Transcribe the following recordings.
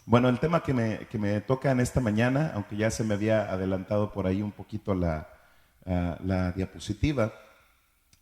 Bueno, el tema que me toca en esta mañana, aunque ya se me había adelantado por ahí un poquito la diapositiva,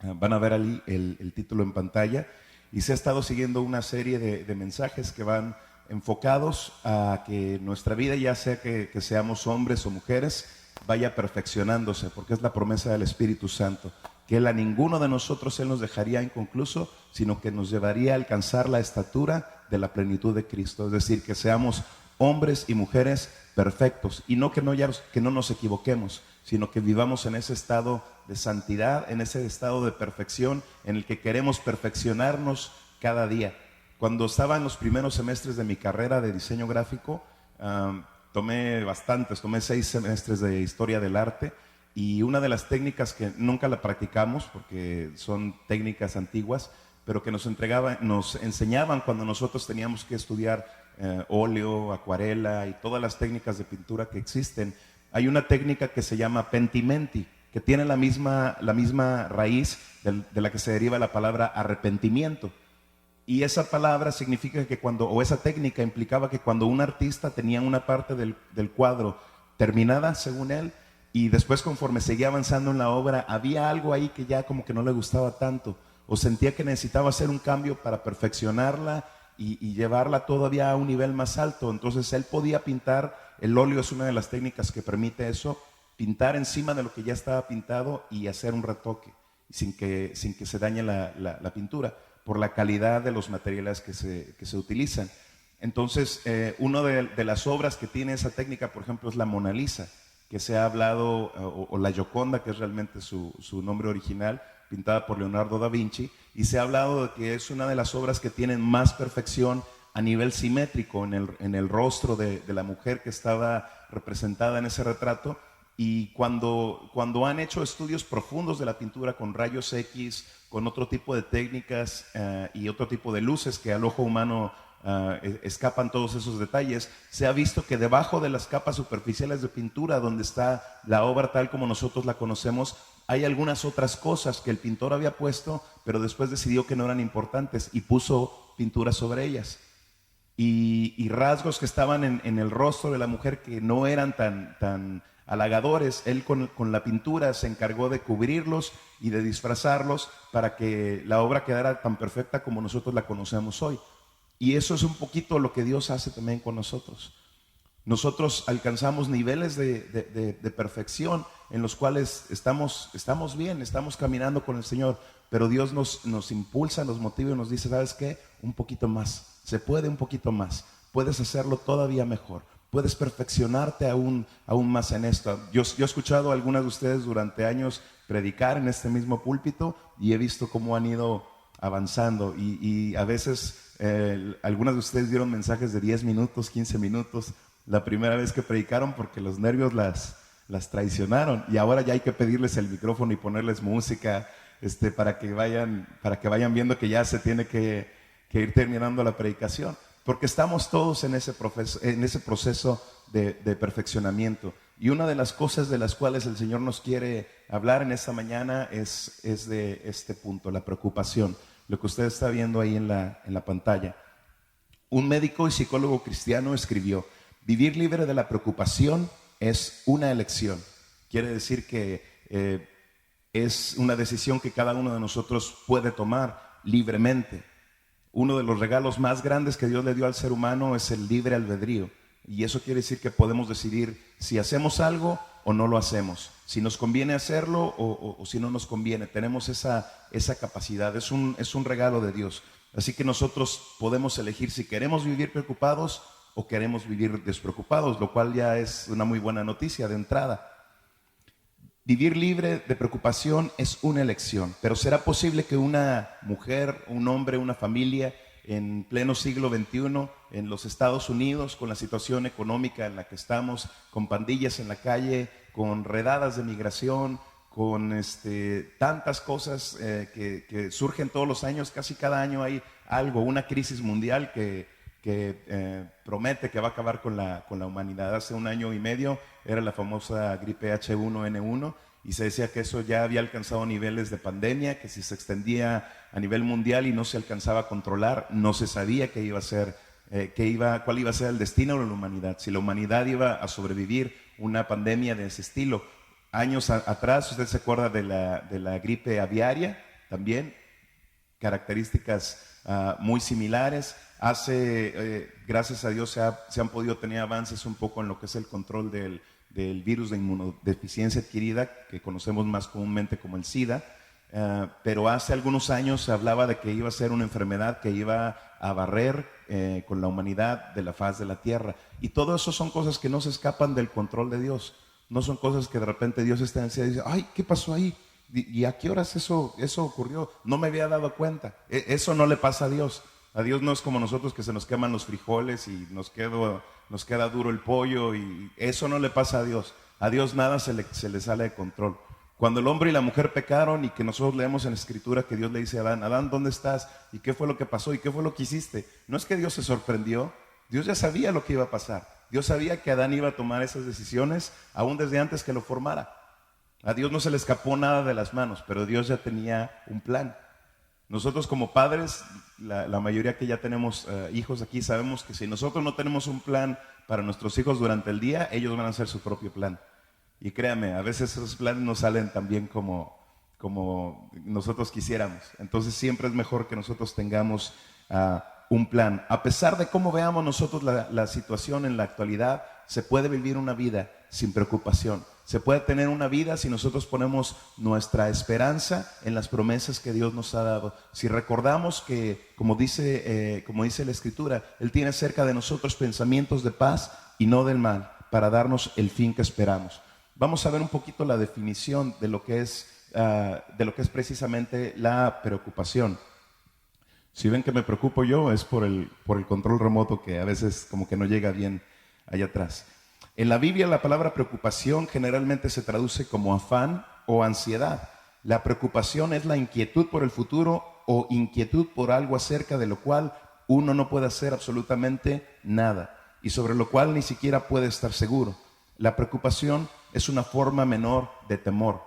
van a ver ahí el título en pantalla, y se ha estado siguiendo una serie de mensajes que van enfocados a que nuestra vida, ya sea que seamos hombres o mujeres, vaya perfeccionándose, porque es la promesa del Espíritu Santo, que Él a ninguno de nosotros Él nos dejaría inconcluso, sino que nos llevaría a alcanzar la estatura de la plenitud de Cristo, es decir, que seamos hombres y mujeres perfectos, y no que no nos equivoquemos, sino que vivamos en ese estado de santidad, en ese estado de perfección, en el que queremos perfeccionarnos cada día. Cuando estaba en los primeros semestres de mi carrera de diseño gráfico, tomé 6 semestres de historia del arte, y una de las técnicas que nunca la practicamos porque son técnicas antiguas, pero que nos enseñaban cuando nosotros teníamos que estudiar óleo, acuarela y todas las técnicas de pintura que existen. Hay una técnica que se llama pentimenti, que tiene la misma raíz de la que se deriva la palabra arrepentimiento. Y esa palabra significa que o esa técnica implicaba que cuando un artista tenía una parte del cuadro terminada, según él, y después conforme seguía avanzando en la obra, había algo ahí que ya como que no le gustaba tanto, o sentía que necesitaba hacer un cambio para perfeccionarla y llevarla todavía a un nivel más alto. Entonces él podía pintar, el óleo es una de las técnicas que permite eso, pintar encima de lo que ya estaba pintado y hacer un retoque, sin que se dañe la pintura, por la calidad de los materiales que se utilizan. Entonces, una de las obras que tiene esa técnica, por ejemplo, es la Mona Lisa, que se ha hablado, o la Gioconda, que es realmente su nombre original, pintada por Leonardo da Vinci, y se ha hablado de que es una de las obras que tienen más perfección a nivel simétrico en el rostro de la mujer que estaba representada en ese retrato. Y cuando han hecho estudios profundos de la pintura con rayos X, con otro tipo de técnicas y otro tipo de luces que al ojo humano escapan todos esos detalles, se ha visto que debajo de las capas superficiales de pintura, donde está la obra tal como nosotros la conocemos, hay algunas otras cosas que el pintor había puesto, pero después decidió que no eran importantes y puso pintura sobre ellas. Y rasgos que estaban en el rostro de la mujer que no eran tan halagadores, él con la pintura se encargó de cubrirlos y de disfrazarlos para que la obra quedara tan perfecta como nosotros la conocemos hoy. Y eso es un poquito lo que Dios hace también con nosotros. Nosotros alcanzamos niveles de perfección en los cuales estamos bien, estamos caminando con el Señor, pero Dios nos impulsa, nos motiva y nos dice, ¿sabes qué? Un poquito más, se puede un poquito más, puedes hacerlo todavía mejor, puedes perfeccionarte aún más en esto. Yo he escuchado a algunas de ustedes durante años predicar en este mismo púlpito y he visto cómo han ido avanzando, y a veces algunas de ustedes dieron mensajes de 10 minutos, 15 minutos la primera vez que predicaron porque los nervios las traicionaron, y ahora ya hay que pedirles el micrófono y ponerles música para que vayan viendo que ya se tiene que ir terminando la predicación, porque estamos todos en ese proceso de perfeccionamiento. Y una de las cosas de las cuales el Señor nos quiere hablar en esta mañana es de este punto, la preocupación, lo que usted está viendo ahí en la pantalla. Un médico y psicólogo cristiano escribió: vivir libre de la preocupación es una elección. Quiere decir que es una decisión que cada uno de nosotros puede tomar libremente. Uno de los regalos más grandes que Dios le dio al ser humano es el libre albedrío. Y eso quiere decir que podemos decidir si hacemos algo o no lo hacemos, si nos conviene hacerlo o si no nos conviene. Tenemos esa capacidad, es un regalo de Dios. Así que nosotros podemos elegir si queremos vivir preocupados o queremos vivir despreocupados, lo cual ya es una muy buena noticia de entrada. Vivir libre de preocupación es una elección, pero ¿será posible que una mujer, un hombre, una familia en pleno siglo XXI en los Estados Unidos, con la situación económica en la que estamos, con pandillas en la calle, con redadas de migración, con tantas cosas que surgen todos los años, casi cada año hay algo, una crisis mundial que promete que va a acabar con la humanidad? Hace un año y medio era la famosa gripe H1N1 y se decía que eso ya había alcanzado niveles de pandemia, que si se extendía a nivel mundial y no se alcanzaba a controlar, no se sabía qué iba a ser cuál iba a ser el destino de la humanidad, si la humanidad iba a sobrevivir una pandemia de ese estilo. Años atrás, usted se acuerda de la gripe aviaria, también, características muy similares. Gracias a Dios se han podido tener avances un poco en lo que es el control del virus de inmunodeficiencia adquirida, que conocemos más comúnmente como el SIDA. Pero hace algunos años se hablaba de que iba a ser una enfermedad que iba a barrer con la humanidad de la faz de la tierra. Y todo eso son cosas que no se escapan del control de Dios. No son cosas que de repente Dios está en sí y dice, ay, ¿qué pasó ahí? ¿Y a qué horas eso ocurrió? No me había dado cuenta. Eso no le pasa a Dios. A Dios no es como nosotros, que se nos queman los frijoles y nos queda duro el pollo, y eso no le pasa a Dios. A Dios nada se le sale de control. Cuando el hombre y la mujer pecaron, y que nosotros leemos en la Escritura que Dios le dice a Adán, Adán, ¿dónde estás? ¿Y qué fue lo que pasó? ¿Y qué fue lo que hiciste? No es que Dios se sorprendió, Dios ya sabía lo que iba a pasar. Dios sabía que Adán iba a tomar esas decisiones aún desde antes que lo formara. A Dios no se le escapó nada de las manos, pero Dios ya tenía un plan. Nosotros como padres, la mayoría que ya tenemos hijos aquí, sabemos que si nosotros no tenemos un plan para nuestros hijos durante el día, ellos van a hacer su propio plan. Y créame, a veces esos planes no salen tan bien como nosotros quisiéramos. Entonces siempre es mejor que nosotros tengamos un plan. A pesar de cómo veamos nosotros la situación en la actualidad, se puede vivir una vida sin preocupación. Se puede tener una vida si nosotros ponemos nuestra esperanza en las promesas que Dios nos ha dado. Si recordamos que, como dice la Escritura, Él tiene cerca de nosotros pensamientos de paz y no del mal, para darnos el fin que esperamos. Vamos a ver un poquito la definición de lo que es precisamente la preocupación. Si ven que me preocupo yo, es por el control remoto, que a veces como que no llega bien allá atrás. En la Biblia la palabra preocupación generalmente se traduce como afán o ansiedad. La preocupación es la inquietud por el futuro o inquietud por algo acerca de lo cual uno no puede hacer absolutamente nada y sobre lo cual ni siquiera puede estar seguro. La preocupación es una forma menor de temor.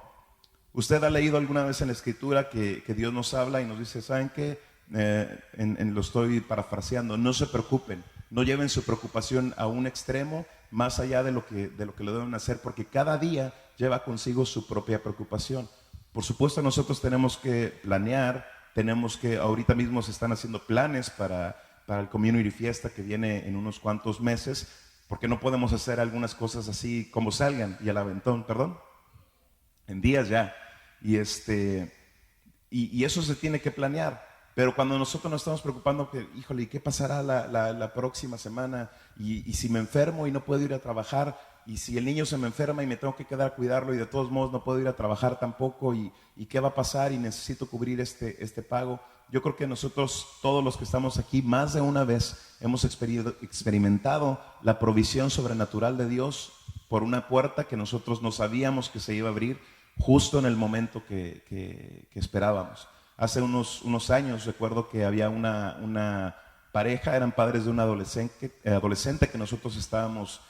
Usted ha leído alguna vez en la Escritura que Dios nos habla y nos dice, ¿saben qué? Lo estoy parafraseando, no se preocupen, no lleven su preocupación a un extremo más allá de lo que lo deben hacer, porque cada día lleva consigo su propia preocupación. Por supuesto, nosotros tenemos que planear, ahorita mismo se están haciendo planes para el Community Fiesta que viene en unos cuantos meses, porque no podemos hacer algunas cosas así como salgan y al aventón, en días ya. Y eso se tiene que planear. Pero cuando nosotros nos estamos preocupando que, híjole, ¿y qué pasará la próxima semana? Y si me enfermo y no puedo ir a trabajar, y si el niño se me enferma y me tengo que quedar a cuidarlo y de todos modos no puedo ir a trabajar tampoco, y qué va a pasar y necesito cubrir este pago. Yo creo que nosotros, todos los que estamos aquí, más de una vez hemos experimentado la provisión sobrenatural de Dios por una puerta que nosotros no sabíamos que se iba a abrir justo en el momento que esperábamos. Hace unos años recuerdo que había una pareja, eran padres de un adolescente que nosotros estábamos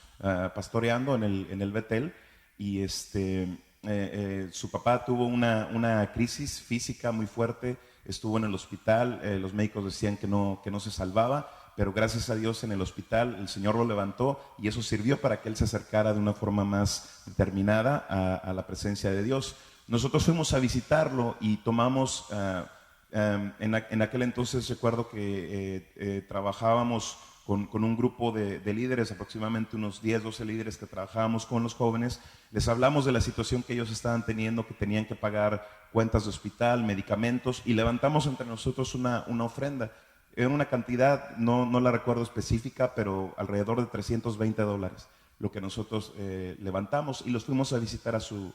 pastoreando en el Betel, y su papá tuvo una crisis física muy fuerte, estuvo en el hospital, los médicos decían que no se salvaba, pero gracias a Dios en el hospital el Señor lo levantó y eso sirvió para que él se acercara de una forma más determinada a la presencia de Dios. Nosotros fuimos a visitarlo y tomamos, en aquel entonces recuerdo que trabajábamos con un grupo de líderes, aproximadamente unos 10, 12 líderes que trabajábamos con los jóvenes. Les hablamos de la situación que ellos estaban teniendo, que tenían que pagar cuentas de hospital, medicamentos, y levantamos entre nosotros una ofrenda. Era una cantidad, no la recuerdo específica, pero alrededor de $320, lo que nosotros levantamos, y los fuimos a visitar a su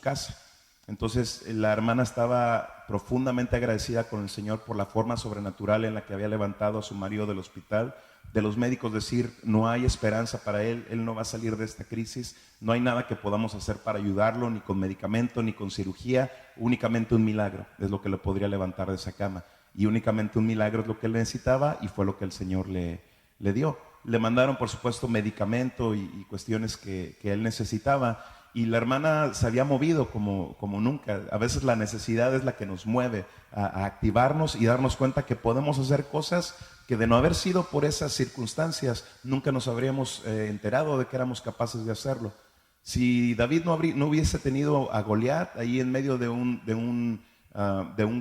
casa. Entonces la hermana estaba profundamente agradecida con el Señor por la forma sobrenatural en la que había levantado a su marido del hospital, de los médicos decir, no hay esperanza para él no va a salir de esta crisis, no hay nada que podamos hacer para ayudarlo, ni con medicamento, ni con cirugía, únicamente un milagro es lo que lo podría levantar de esa cama, y únicamente un milagro es lo que él necesitaba, y fue lo que el Señor le dio. Le mandaron, por supuesto, medicamento y cuestiones que él necesitaba. y la hermana se había movido como nunca. A veces la necesidad es la que nos mueve a activarnos y darnos cuenta que podemos hacer cosas que, de no haber sido por esas circunstancias, nunca nos habríamos enterado de que éramos capaces de hacerlo. Si David no hubiese tenido a Goliat ahí en medio de un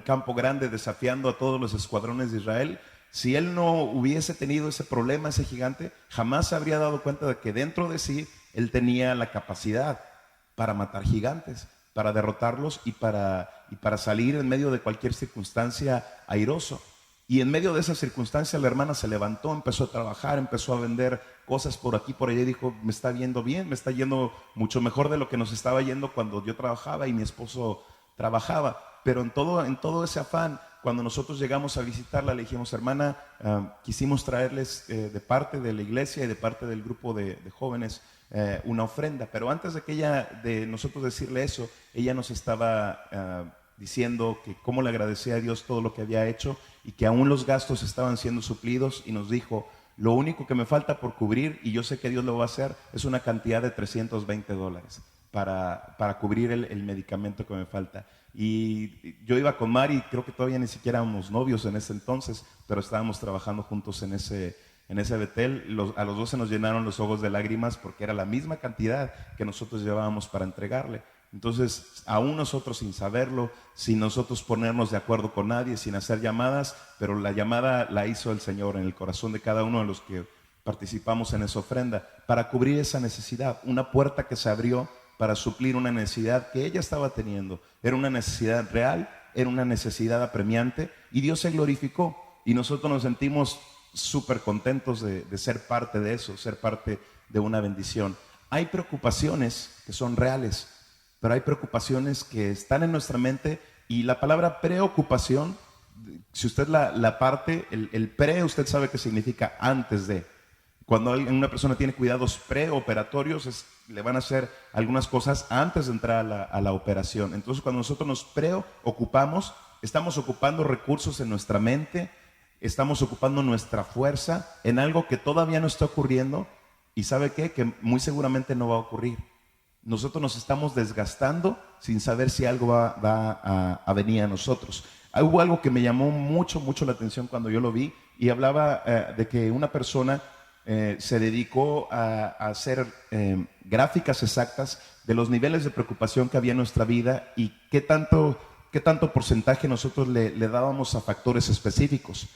campo grande desafiando a todos los escuadrones de Israel, si él no hubiese tenido ese problema, ese gigante, jamás se habría dado cuenta de que dentro de sí él tenía la capacidad para matar gigantes, para derrotarlos y para salir en medio de cualquier circunstancia airoso. Y en medio de esa circunstancia la hermana se levantó, empezó a trabajar, empezó a vender cosas por aquí, por allá, y dijo: me está yendo bien, me está yendo mucho mejor de lo que nos estaba yendo cuando yo trabajaba y mi esposo trabajaba. Pero en todo ese afán, cuando nosotros llegamos a visitarla, le dijimos: hermana, quisimos traerles de parte de la iglesia y de parte del grupo de jóvenes una ofrenda. Pero antes de nosotros decirle eso, ella nos estaba diciendo que cómo le agradecía a Dios todo lo que había hecho y que aún los gastos estaban siendo suplidos, y nos dijo: lo único que me falta por cubrir, y yo sé que Dios lo va a hacer, es una cantidad de $320 para cubrir el medicamento que me falta. Y yo iba con Mari, creo que todavía ni siquiera éramos novios en ese entonces, pero estábamos trabajando juntos en ese Betel. A los dos se nos llenaron los ojos de lágrimas porque era la misma cantidad que nosotros llevábamos para entregarle. Entonces, aún nosotros sin saberlo, sin nosotros ponernos de acuerdo con nadie, sin hacer llamadas, pero la llamada la hizo el Señor en el corazón de cada uno de los que participamos en esa ofrenda, para cubrir esa necesidad, una puerta que se abrió para suplir una necesidad que ella estaba teniendo. Era una necesidad real, era una necesidad apremiante, y Dios se glorificó, y nosotros nos sentimos súper contentos de ser parte de eso, ser parte de una bendición. Hay preocupaciones que son reales, pero hay preocupaciones que están en nuestra mente, y la palabra preocupación, si usted la parte, el pre, usted sabe que significa antes de. Cuando una persona tiene cuidados preoperatorios, le van a hacer algunas cosas antes de entrar a la operación. Entonces, cuando nosotros nos preocupamos, estamos ocupando recursos en nuestra mente, estamos ocupando nuestra fuerza en algo que todavía no está ocurriendo, y ¿sabe qué? Que muy seguramente no va a ocurrir. Nosotros nos estamos desgastando sin saber si algo va a venir a nosotros. Hubo algo que me llamó mucho la atención cuando yo lo vi, y hablaba de que una persona se dedicó a hacer gráficas exactas de los niveles de preocupación que había en nuestra vida y qué tanto porcentaje nosotros le dábamos a factores específicos.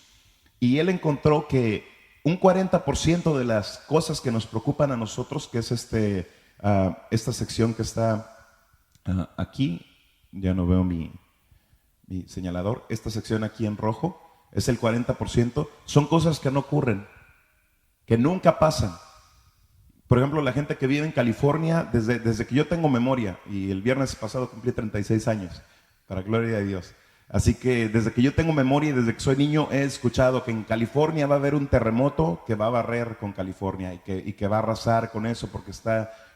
Y él encontró que un 40% de las cosas que nos preocupan a nosotros, que es esta sección que está aquí, ya no veo mi señalador, esta sección aquí en rojo, es el 40%, son cosas que no ocurren, que nunca pasan. Por ejemplo, la gente que vive en California, desde que yo tengo memoria, y el viernes pasado cumplí 36 años, para gloria de Dios. Así que desde que yo tengo memoria y desde que soy niño he escuchado que en California va a haber un terremoto que va a barrer con California y que va a arrasar con eso, porque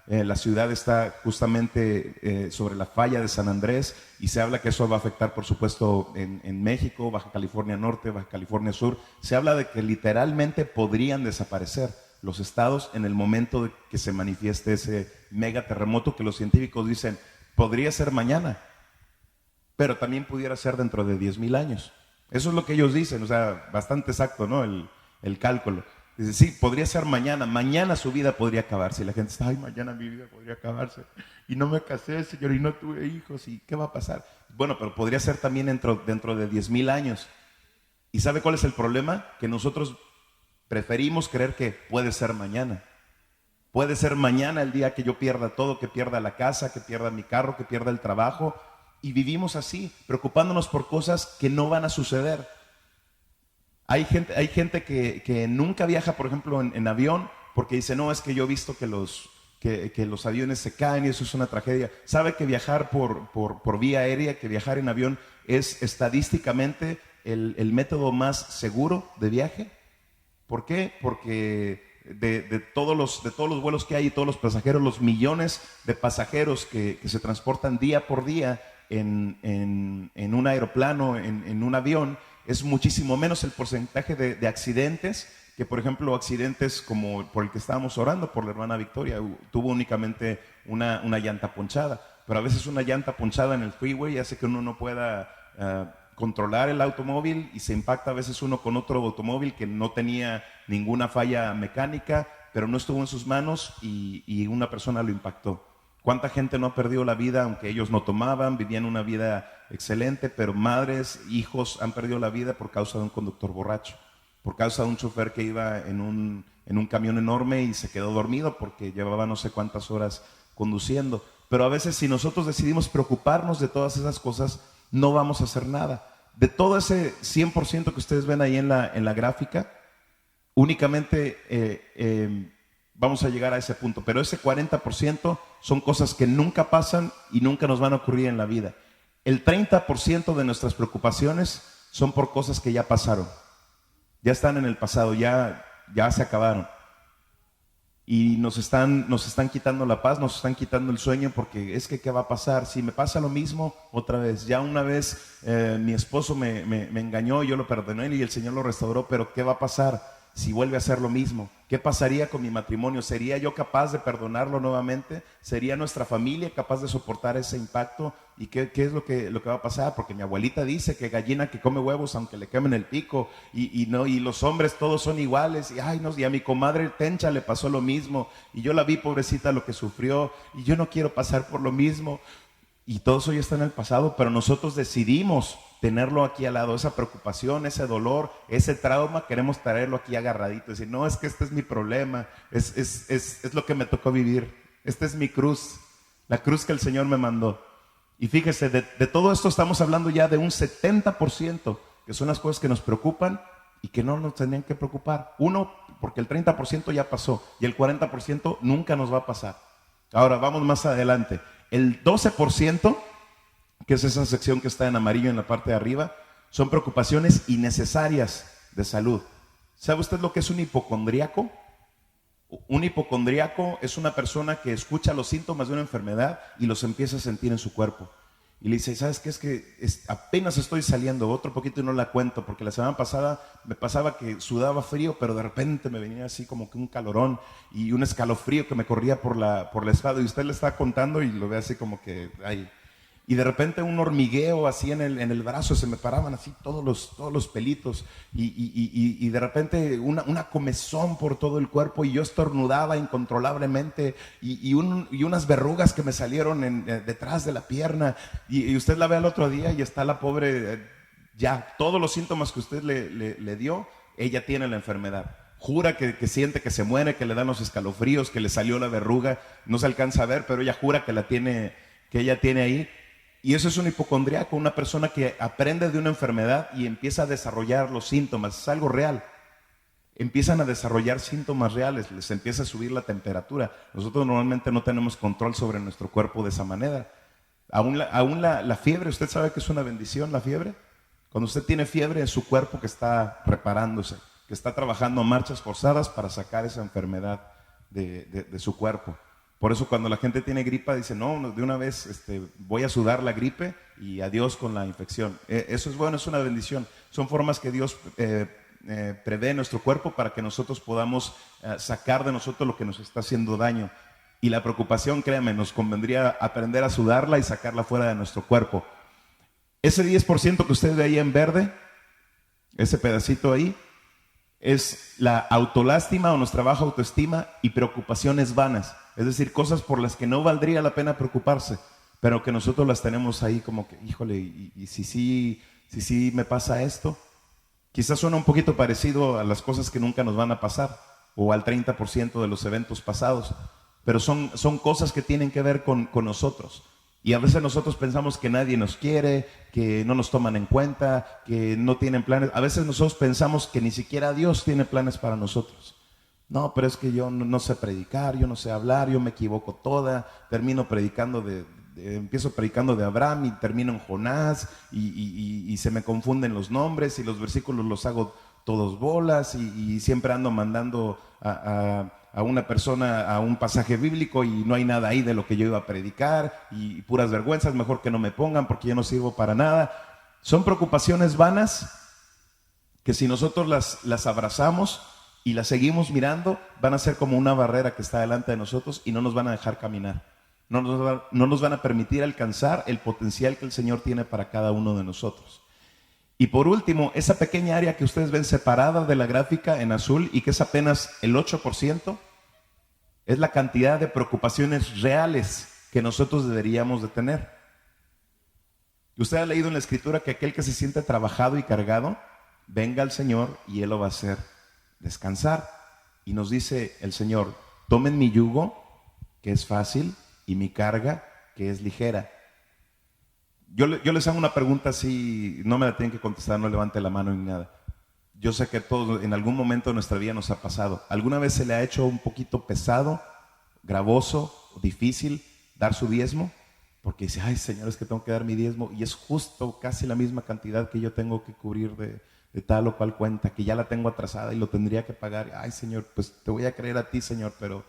la ciudad está justamente sobre la falla de San Andrés, y se habla que eso va a afectar, por supuesto, en México, Baja California Norte, Baja California Sur. Se habla de que literalmente podrían desaparecer los estados en el momento de que se manifieste ese mega terremoto, que los científicos dicen podría ser mañana, pero también pudiera ser dentro de 10,000 años. Eso es lo que ellos dicen, o sea, bastante exacto, ¿no? El cálculo. Dice, sí, podría ser mañana su vida podría acabarse. Y la gente está: ay, mañana mi vida podría acabarse. Y no me casé, Señor, y no tuve hijos, ¿y qué va a pasar? Bueno, pero podría ser también dentro de 10,000 años. ¿Y sabe cuál es el problema? Que nosotros preferimos creer que puede ser mañana. Puede ser mañana el día que yo pierda todo, que pierda la casa, que pierda mi carro, que pierda el trabajo. Y vivimos así, preocupándonos por cosas que no van a suceder. Hay gente que nunca viaja, por ejemplo, en avión, porque dice: no, es que yo he visto que los aviones se caen y eso es una tragedia. ¿Sabe que viajar por vía aérea, que viajar en avión es estadísticamente el método más seguro de viaje? ¿Por qué? Porque de todos los vuelos que hay y todos los pasajeros, los millones de pasajeros que se transportan día por día en un aeroplano, en un avión, es muchísimo menos el porcentaje de accidentes que, por ejemplo, accidentes como por el que estábamos orando, por la hermana Victoria, tuvo únicamente una llanta ponchada, pero a veces una llanta ponchada en el freeway hace que uno no pueda controlar el automóvil y se impacta a veces uno con otro automóvil que no tenía ninguna falla mecánica, pero no estuvo en sus manos y una persona lo impactó. ¿Cuánta gente no ha perdido la vida, aunque ellos no tomaban, vivían una vida excelente, pero madres, hijos han perdido la vida por causa de un conductor borracho, por causa de un chofer que iba en un camión enorme y se quedó dormido porque llevaba no sé cuántas horas conduciendo? Pero a veces si nosotros decidimos preocuparnos de todas esas cosas, no vamos a hacer nada. De todo ese 100% que ustedes ven ahí en la gráfica, únicamente vamos a llegar a ese punto, pero ese 40% son cosas que nunca pasan y nunca nos van a ocurrir en la vida. El 30% de nuestras preocupaciones son por cosas que ya pasaron, ya están en el pasado, ya se acabaron. Y nos están quitando la paz, nos están quitando el sueño, porque es que ¿qué va a pasar? Si me pasa lo mismo otra vez. Ya una vez mi esposo me engañó, yo lo perdoné y el Señor lo restauró, pero ¿qué va a pasar si vuelve a hacer lo mismo? ¿Qué pasaría con mi matrimonio? ¿Sería yo capaz de perdonarlo nuevamente? ¿Sería nuestra familia capaz de soportar ese impacto? ¿Y qué es lo que va a pasar? Porque mi abuelita dice que gallina que come huevos aunque le quemen el pico, y los hombres todos son iguales, y a mi comadre Tencha le pasó lo mismo, y yo la vi, pobrecita, lo que sufrió, y yo no quiero pasar por lo mismo. Y todo eso ya está en el pasado, pero nosotros decidimos tenerlo aquí al lado, esa preocupación, ese dolor, ese trauma, queremos traerlo aquí agarradito, decir, no, es que este es mi problema, es lo que me tocó vivir, esta es mi cruz, la cruz que el Señor me mandó. Y fíjese, de todo esto estamos hablando ya de un 70%, que son las cosas que nos preocupan y que no nos tendrían que preocupar. Uno, porque el 30% ya pasó y el 40% nunca nos va a pasar. Ahora, vamos más adelante. El 12%, que es esa sección que está en amarillo en la parte de arriba, son preocupaciones innecesarias de salud. ¿Sabe usted lo que es un hipocondríaco? Un hipocondríaco es una persona que escucha los síntomas de una enfermedad y los empieza a sentir en su cuerpo. Y le dice, ¿sabes qué? Es que apenas estoy saliendo, otro poquito y no la cuento, porque la semana pasada me pasaba que sudaba frío, pero de repente me venía así como que un calorón y un escalofrío que me corría por la espalda, y usted le está contando y lo ve así como que, ay. Y de repente un hormigueo así en el brazo, se me paraban así todos los pelitos, y de repente una comezón por todo el cuerpo, y yo estornudaba incontrolablemente, y unas verrugas que me salieron detrás de la pierna, y usted la ve al otro día y está la pobre, ya todos los síntomas que usted le dio, ella tiene la enfermedad. Jura que siente que se muere, que le dan los escalofríos, que le salió la verruga, no se alcanza a ver, pero ella jura que ella tiene ahí. Y eso es un hipocondríaco, una persona que aprende de una enfermedad y empieza a desarrollar los síntomas. Es algo real. Empiezan a desarrollar síntomas reales, les empieza a subir la temperatura. Nosotros normalmente no tenemos control sobre nuestro cuerpo de esa manera. Aún la fiebre, ¿usted sabe que es una bendición la fiebre? Cuando usted tiene fiebre, es su cuerpo que está reparándose, que está trabajando a marchas forzadas para sacar esa enfermedad de su cuerpo. Por eso cuando la gente tiene gripa dice, no, de una vez voy a sudar la gripe y adiós con la infección. Eso es bueno, es una bendición. Son formas que Dios prevé en nuestro cuerpo para que nosotros podamos sacar de nosotros lo que nos está haciendo daño. Y la preocupación, créame, nos convendría aprender a sudarla y sacarla fuera de nuestro cuerpo. Ese 10% que usted ve ahí en verde, ese pedacito ahí, es la autolástima o nuestra baja autoestima y preocupaciones vanas. Es decir, cosas por las que no valdría la pena preocuparse, pero que nosotros las tenemos ahí como que, híjole, y si sí me pasa esto. Quizás suena un poquito parecido a las cosas que nunca nos van a pasar o al 30% de los eventos pasados, pero son cosas que tienen que ver con nosotros. Y a veces nosotros pensamos que nadie nos quiere, que no nos toman en cuenta, que no tienen planes. A veces nosotros pensamos que ni siquiera Dios tiene planes para nosotros. No, pero es que yo no sé predicar, yo no sé hablar, yo me equivoco toda, empiezo predicando de Abraham y termino en Jonás, y se me confunden los nombres y los versículos los hago todos bolas, y siempre ando mandando a una persona a un pasaje bíblico y no hay nada ahí de lo que yo iba a predicar, y puras vergüenzas, mejor que no me pongan porque yo no sirvo para nada. Son preocupaciones vanas que si nosotros las abrazamos y la seguimos mirando, van a ser como una barrera que está delante de nosotros y no nos van a dejar caminar. No nos van a permitir alcanzar el potencial que el Señor tiene para cada uno de nosotros. Y por último, esa pequeña área que ustedes ven separada de la gráfica en azul y que es apenas el 8%, es la cantidad de preocupaciones reales que nosotros deberíamos de tener. Usted ha leído en la Escritura que aquel que se siente trabajado y cargado, venga al Señor y Él lo va a hacer descansar. Y nos dice el Señor, tomen mi yugo, que es fácil, y mi carga, que es ligera. Yo les hago una pregunta así, no me la tienen que contestar, no levante la mano ni nada. Yo sé que todos en algún momento de nuestra vida nos ha pasado. ¿Alguna vez se le ha hecho un poquito pesado, gravoso, difícil dar su diezmo? Porque dice, ay Señor, es que tengo que dar mi diezmo y es justo casi la misma cantidad que yo tengo que cubrir de tal o cual cuenta, que ya la tengo atrasada y lo tendría que pagar. Ay Señor, pues te voy a creer a ti, Señor, pero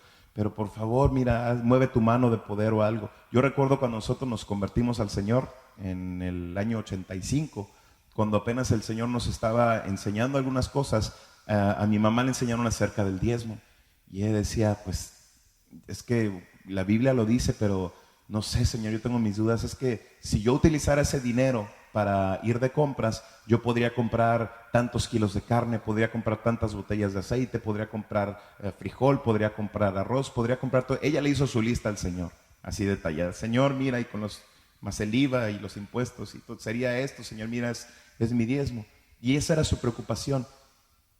por favor, mira, mueve tu mano de poder o algo. Yo recuerdo cuando nosotros nos convertimos al Señor en el año 85, cuando apenas el Señor nos estaba enseñando algunas cosas, a mi mamá le enseñaron acerca del diezmo. Y ella decía, pues, es que la Biblia lo dice, pero no sé, Señor, yo tengo mis dudas. Es que si yo utilizara ese dinero para ir de compras, yo podría comprar tantos kilos de carne, podría comprar tantas botellas de aceite, podría comprar frijol, podría comprar arroz, podría comprar todo. Ella le hizo su lista al Señor, así detallada. Señor, mira, y con los más el IVA y los impuestos, y todo, sería esto, Señor, mira, es mi diezmo. Y esa era su preocupación.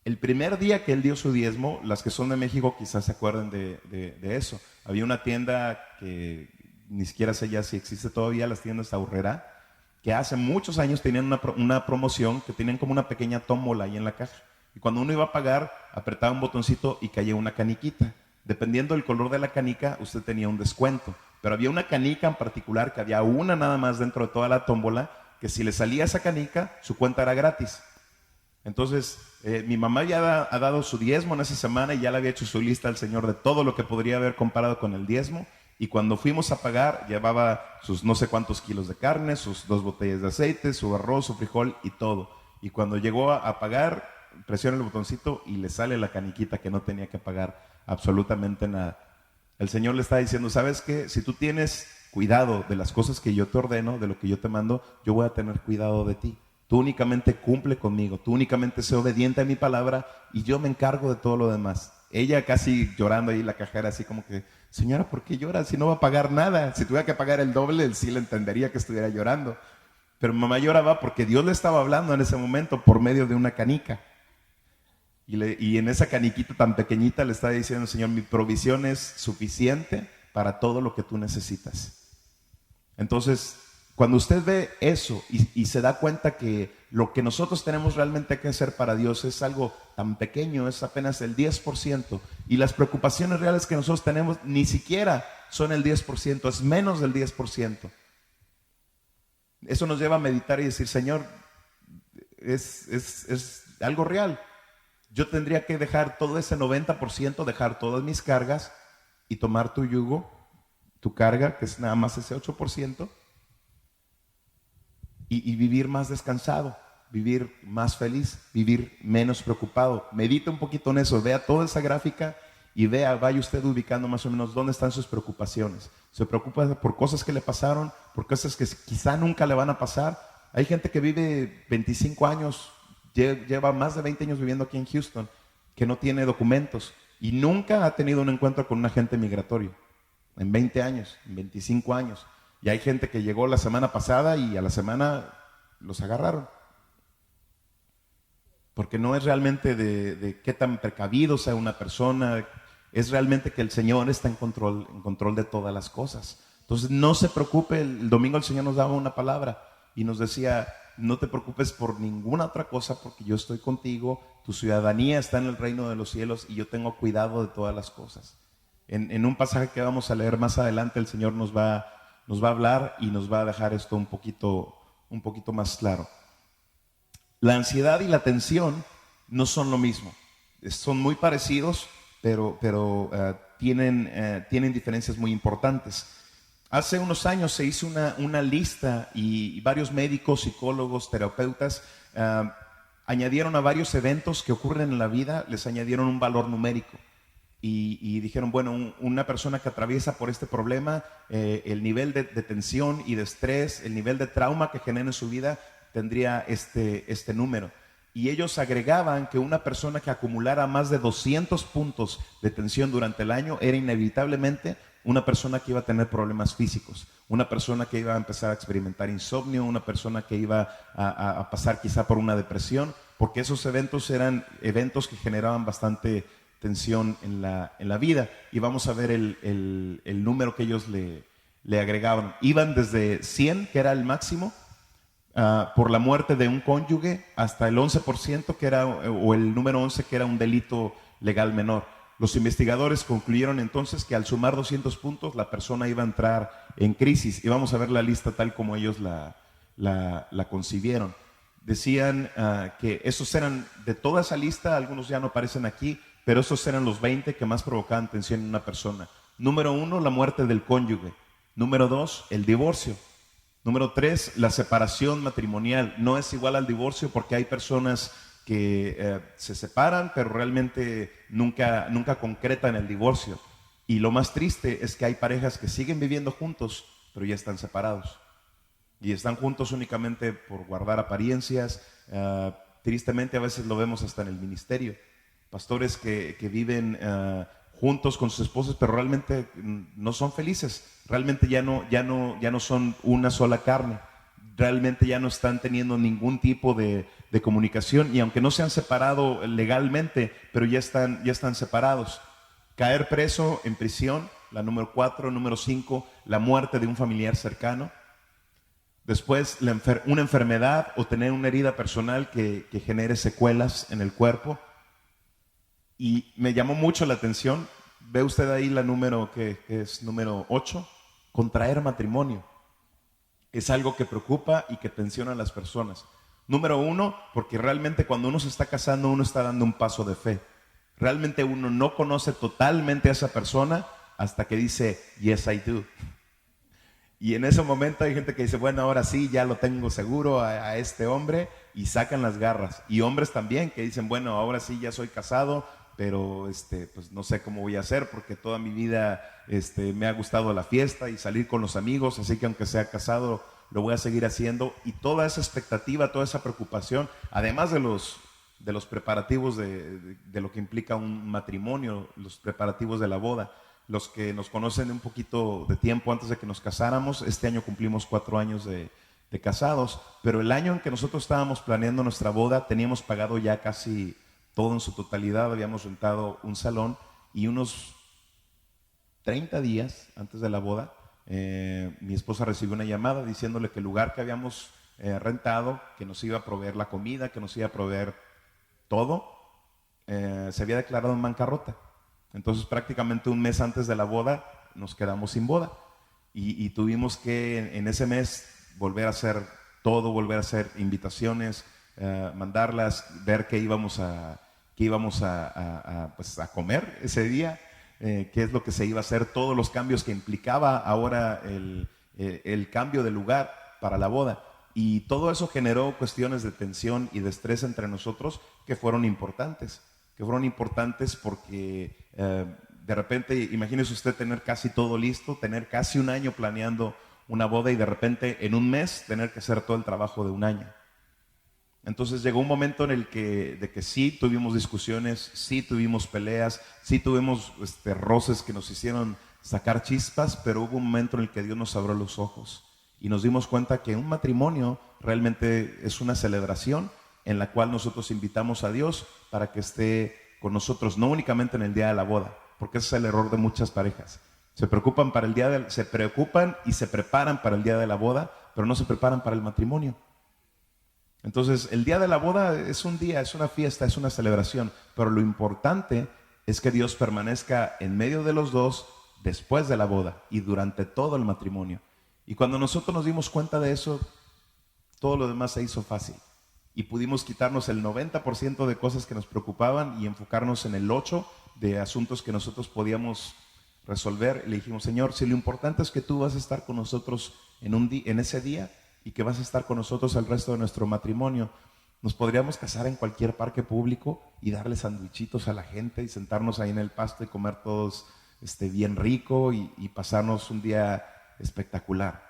El primer día que él dio su diezmo, las que son de México quizás se acuerden de eso. Había una tienda que ni siquiera sé ya si existe todavía, las tiendas Aurrera, que hace muchos años tenían una promoción que tenían como una pequeña tómbola ahí en la caja. Y cuando uno iba a pagar, apretaba un botoncito y caía una caniquita. Dependiendo del color de la canica, usted tenía un descuento. Pero había una canica en particular, que había una nada más dentro de toda la tómbola, que si le salía esa canica, su cuenta era gratis. Entonces, mi mamá ya ha dado su diezmo en esa semana y ya le había hecho su lista al Señor de todo lo que podría haber comparado con el diezmo. Y cuando fuimos a pagar, llevaba sus no sé cuántos kilos de carne, sus 2 botellas de aceite, su arroz, su frijol y todo. Y cuando llegó a pagar, presiona el botoncito y le sale la caniquita que no tenía que pagar absolutamente nada. El Señor le está diciendo, ¿sabes qué? Si tú tienes cuidado de las cosas que yo te ordeno, de lo que yo te mando, yo voy a tener cuidado de ti. Tú únicamente cumple conmigo, tú únicamente sé obediente a mi palabra y yo me encargo de todo lo demás. Ella casi llorando ahí, la cajera así como que, señora, ¿por qué llora? Si no va a pagar nada. Si tuviera que pagar el doble, él sí le entendería que estuviera llorando. Pero mamá lloraba porque Dios le estaba hablando en ese momento por medio de una canica. Y en esa caniquita tan pequeñita le estaba diciendo, Señor, mi provisión es suficiente para todo lo que tú necesitas. Entonces, cuando usted ve eso y se da cuenta que lo que nosotros tenemos realmente que hacer para Dios es algo tan pequeño, es apenas el 10%, y las preocupaciones reales que nosotros tenemos ni siquiera son el 10%, es menos del 10%. Eso nos lleva a meditar y decir, Señor, es algo real. Yo tendría que dejar todo ese 90%, dejar todas mis cargas y tomar tu yugo, tu carga, que es nada más ese 8%, y vivir más descansado, vivir más feliz, vivir menos preocupado. Medite un poquito en eso, vea toda esa gráfica y vaya usted ubicando más o menos dónde están sus preocupaciones. Se preocupa por cosas que le pasaron, por cosas que quizá nunca le van a pasar. Hay gente que vive 25 años, lleva más de 20 años viviendo aquí en Houston, que no tiene documentos y nunca ha tenido un encuentro con un agente migratorio. En 20 años, en 25 años. Y hay gente que llegó la semana pasada y a la semana los agarraron. Porque no es realmente de qué tan precavido sea una persona, es realmente que el Señor está en control de todas las cosas. Entonces no se preocupe, el domingo el Señor nos daba una palabra y nos decía, no te preocupes por ninguna otra cosa porque yo estoy contigo, tu ciudadanía está en el reino de los cielos y yo tengo cuidado de todas las cosas. En un pasaje que vamos a leer más adelante, el Señor nos va a hablar y nos va a dejar esto un poquito más claro. La ansiedad y la tensión no son lo mismo. Son muy parecidos, pero tienen diferencias muy importantes. Hace unos años se hizo una lista y varios médicos, psicólogos, terapeutas añadieron a varios eventos que ocurren en la vida, les añadieron un valor numérico. Y dijeron, bueno, una persona que atraviesa por este problema, el nivel de tensión y de estrés, el nivel de trauma que genera en su vida, tendría este número. Y ellos agregaban que una persona que acumulara más de 200 puntos de tensión durante el año era inevitablemente una persona que iba a tener problemas físicos, una persona que iba a empezar a experimentar insomnio, una persona que iba a pasar quizá por una depresión, porque esos eventos eran eventos que generaban bastante tensión en la vida. Y vamos a ver el número que ellos le agregaban. Iban desde 100, que era el máximo, por la muerte de un cónyuge, hasta el 11%, que era, o el número 11, que era un delito legal menor. Los investigadores concluyeron entonces que al sumar 200 puntos, la persona iba a entrar en crisis. Y vamos a ver la lista tal como ellos la concibieron. Decían que esos eran, de toda esa lista, algunos ya no aparecen aquí, pero esos eran los 20 que más provocaban tensión en una persona. Número 1, la muerte del cónyuge. Número 2, el divorcio. Número 3, la separación matrimonial. No es igual al divorcio porque hay personas que se separan, pero realmente nunca concretan el divorcio. Y lo más triste es que hay parejas que siguen viviendo juntos, pero ya están separados. Y están juntos únicamente por guardar apariencias. Tristemente a veces lo vemos hasta en el ministerio. Pastores que viven juntos con sus esposas, pero realmente no son felices. Realmente ya no son una sola carne. Realmente ya no están teniendo ningún tipo de comunicación. Y aunque no se han separado legalmente, pero ya están separados. Caer preso en prisión, la número 4. Número 5, la muerte de un familiar cercano. Después, una enfermedad o tener una herida personal que genere secuelas en el cuerpo. Y me llamó mucho la atención, ve usted ahí la número que es número 8, contraer matrimonio. Es algo que preocupa y que tensiona a las personas. Número 1, porque realmente cuando uno se está casando, uno está dando un paso de fe. Realmente uno no conoce totalmente a esa persona hasta que dice, yes, I do. Y en ese momento hay gente que dice, bueno, ahora sí, ya lo tengo seguro a este hombre, y sacan las garras. Y hombres también que dicen, bueno, ahora sí, ya soy casado, pero pues no sé cómo voy a hacer porque toda mi vida me ha gustado la fiesta y salir con los amigos, así que aunque sea casado lo voy a seguir haciendo. Y toda esa expectativa, toda esa preocupación, además de los preparativos de lo que implica un matrimonio, los preparativos de la boda. Los que nos conocen un poquito de tiempo antes de que nos casáramos, este año cumplimos 4 años de casados, pero el año en que nosotros estábamos planeando nuestra boda, teníamos pagado ya casi todo en su totalidad. Habíamos rentado un salón y unos 30 días antes de la boda, mi esposa recibió una llamada diciéndole que el lugar que habíamos rentado, que nos iba a proveer la comida, que nos iba a proveer todo, se había declarado en bancarrota. Entonces prácticamente un mes antes de la boda nos quedamos sin boda y tuvimos que en ese mes volver a hacer todo, volver a hacer invitaciones, mandarlas, ver qué íbamos a comer ese día, qué es lo que se iba a hacer, todos los cambios que implicaba ahora el cambio de lugar para la boda. Y todo eso generó cuestiones de tensión y de estrés entre nosotros que fueron importantes porque de repente, imagínese usted tener casi todo listo, tener casi un año planeando una boda y de repente en un mes tener que hacer todo el trabajo de un año. Entonces llegó un momento en el que sí tuvimos discusiones, sí tuvimos peleas, sí tuvimos roces que nos hicieron sacar chispas, pero hubo un momento en el que Dios nos abrió los ojos y nos dimos cuenta que un matrimonio realmente es una celebración en la cual nosotros invitamos a Dios para que esté con nosotros, no únicamente en el día de la boda, porque ese es el error de muchas parejas. Se preocupan y se preparan para el día de la boda, pero no se preparan para el matrimonio. Entonces, el día de la boda es un día, es una fiesta, es una celebración, pero lo importante es que Dios permanezca en medio de los dos después de la boda y durante todo el matrimonio. Y cuando nosotros nos dimos cuenta de eso, todo lo demás se hizo fácil. Y pudimos quitarnos el 90% de cosas que nos preocupaban y enfocarnos en el 8% de asuntos que nosotros podíamos resolver. Le dijimos, Señor, si lo importante es que tú vas a estar con nosotros en ese día y que vas a estar con nosotros el resto de nuestro matrimonio, Nos podríamos casar en cualquier parque público y darle sandwichitos a la gente y sentarnos ahí en el pasto y comer todos bien rico y pasarnos un día espectacular.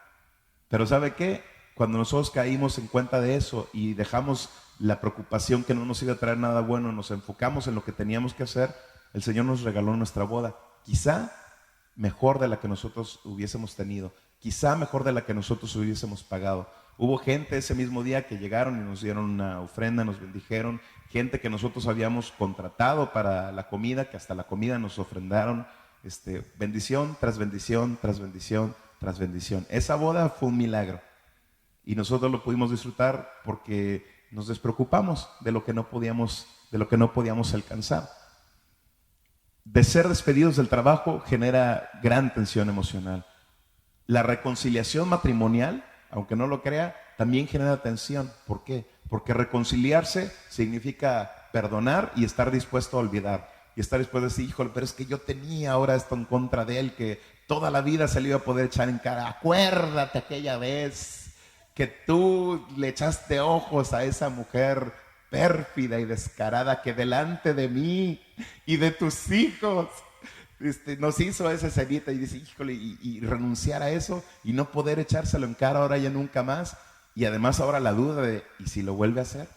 Pero ¿sabe qué? Cuando nosotros caímos en cuenta de eso y dejamos la preocupación que no nos iba a traer nada bueno, nos enfocamos en lo que teníamos que hacer, el Señor nos regaló nuestra boda. Quizá mejor de la que nosotros hubiésemos tenido, quizá mejor de la que nosotros hubiésemos pagado. Hubo gente ese mismo día que llegaron y nos dieron una ofrenda, nos bendijeron, gente que nosotros habíamos contratado para la comida, que hasta la comida nos ofrendaron, bendición tras bendición, tras bendición, tras bendición. Esa boda fue un milagro y nosotros lo pudimos disfrutar porque nos despreocupamos de lo que no podíamos alcanzar. De ser despedidos del trabajo genera gran tensión emocional. La reconciliación matrimonial, aunque no lo crea, también genera tensión. ¿Por qué? Porque reconciliarse significa perdonar y estar dispuesto a olvidar. Y estar dispuesto a decir, híjole, pero es que yo tenía ahora esto en contra de él, que toda la vida se le iba a poder echar en cara. Acuérdate aquella vez que tú le echaste ojos a esa mujer pérfida y descarada que delante de mí y de tus hijos nos hizo esa escenita, y dice, híjole, y renunciar a eso y no poder echárselo en cara ahora ya nunca más, y además ahora la duda de, ¿y si lo vuelve a hacer?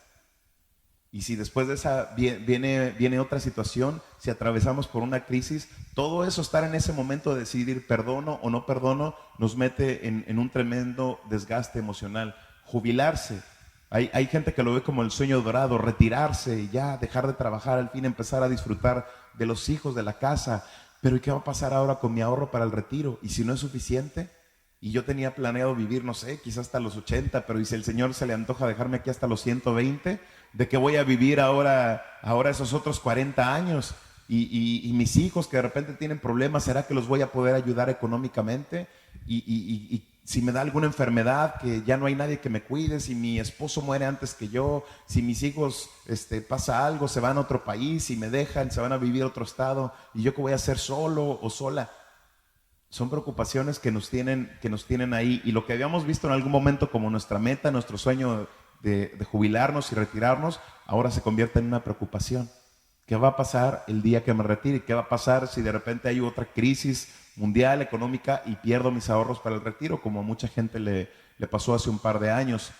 Y si después de esa viene otra situación, si atravesamos por una crisis, todo eso, estar en ese momento de decidir perdono o no perdono, nos mete en un tremendo desgaste emocional. Jubilarse, hay gente que lo ve como el sueño dorado, retirarse y ya dejar de trabajar, al fin empezar a disfrutar de los hijos, de la casa. Pero ¿y qué va a pasar ahora con mi ahorro para el retiro? ¿Y si no es suficiente? Y yo tenía planeado vivir, no sé, quizás hasta los 80, pero ¿y si el Señor se le antoja dejarme aquí hasta los 120? ¿De qué voy a vivir ahora esos otros 40 años? Y mis hijos que de repente tienen problemas, ¿será que los voy a poder ayudar económicamente? Y si me da alguna enfermedad, que ya no hay nadie que me cuide, si mi esposo muere antes que yo, si mis hijos pasa algo, se van a otro país y me dejan, se van a vivir a otro estado, y yo qué voy a hacer solo o sola. Son preocupaciones que nos tienen ahí, y lo que habíamos visto en algún momento como nuestra meta, nuestro sueño de jubilarnos y retirarnos, ahora se convierte en una preocupación. ¿Qué va a pasar el día que me retire? ¿Qué va a pasar si de repente hay otra crisis mundial, económica, y pierdo mis ahorros para el retiro, como a mucha gente le pasó hace un par de años?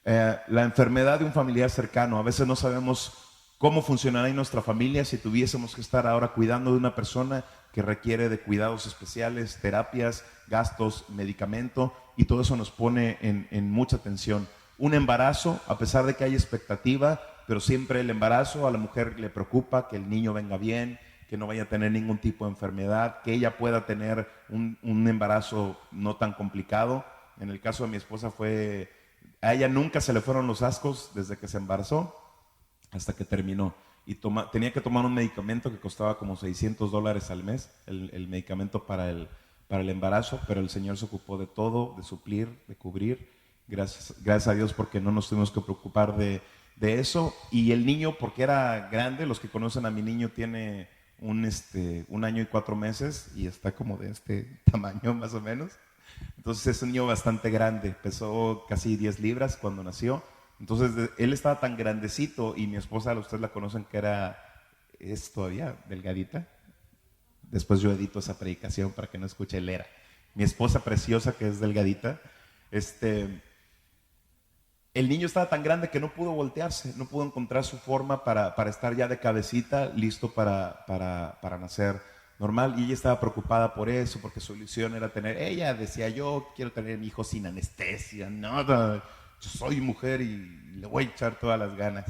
La enfermedad de un familiar cercano. A veces no sabemos cómo funcionará en nuestra familia si tuviésemos que estar ahora cuidando de una persona que requiere de cuidados especiales, terapias, gastos, medicamento, y todo eso nos pone en mucha tensión. Un embarazo, a pesar de que hay expectativa, pero siempre el embarazo a la mujer le preocupa que el niño venga bien, que no vaya a tener ningún tipo de enfermedad, que ella pueda tener un embarazo no tan complicado. En el caso de mi esposa a ella nunca se le fueron los ascos desde que se embarazó hasta que terminó. Y tenía que tomar un medicamento que costaba como $600 al mes, el medicamento para el embarazo, pero el Señor se ocupó de todo, de suplir, de cubrir. Gracias a Dios, porque no nos tuvimos que preocupar de eso. Y el niño, porque era grande, los que conocen a mi niño, tiene un año y 4 meses y está como de este tamaño más o menos. Entonces es un niño bastante grande, pesó casi 10 libras cuando nació. Entonces él estaba tan grandecito, y mi esposa, ustedes la conocen, que es todavía delgadita. Después yo edito esa predicación para que no escuche el era. Mi esposa preciosa, que es delgadita, el niño estaba tan grande que no pudo voltearse, no pudo encontrar su forma para estar ya de cabecita, listo para nacer normal. Y ella estaba preocupada por eso, porque su ilusión era ella decía, yo quiero tener mi hijo sin anestesia, no, yo soy mujer y le voy a echar todas las ganas.